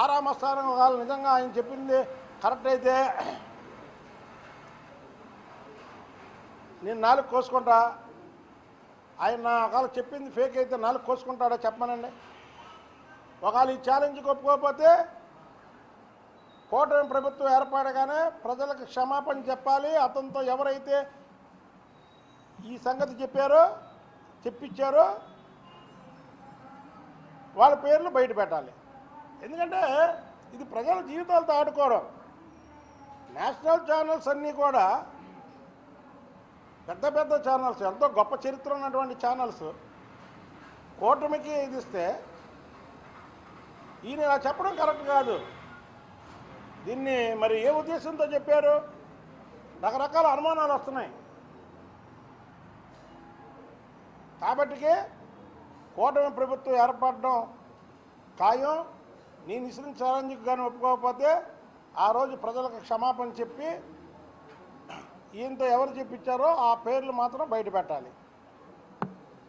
ఆరామస్థానం వాళ్ళు నిజంగా ఆయన చెప్పింది కరెక్ట్ అయితే నేను నాలుగు కోసుకుంటా, ఆయన ఒకవేళ చెప్పింది ఫేక్ అయితే నాలుగు కోసుకుంటాడా చెప్పమనండి. ఒకవేళ ఈ ఛాలెంజ్కి ఒప్పుకోకపోతే కూటమి ప్రభుత్వం ఏర్పడగానే ప్రజలకు క్షమాపణ చెప్పాలి. అతనితో ఎవరైతే ఈ సంగతి చెప్పించారో వాళ్ళ పేర్లు బయట పెట్టాలి. ఎందుకంటే ఇది ప్రజల జీవితాలతో ఆడుకోవడం. నేషనల్ ఛానల్స్ అన్నీ కూడా పెద్ద పెద్ద ఛానల్స్, ఎంతో గొప్ప చరిత్ర ఉన్నటువంటి ఛానల్స్ కూటమికి ఇది ఇస్తే ఈయన ఇలా చెప్పడం కరెక్ట్ కాదు. దీన్ని మరి ఏ ఉద్దేశంతో చెప్పారు? రకరకాల అనుమానాలు వస్తున్నాయి. కాబట్టికే కూటమి ప్రభుత్వం ఏర్పడడం ఖాయం. నేను ఇచ్చిన ఛాలెంజ్కి కానీ ఒప్పుకోకపోతే ఆ రోజు ప్రజలకు క్షమాపణ చెప్పి ఈయనతో ఎవరు చెప్పించారో ఆ పేర్లు మాత్రం బయట పెట్టాలి.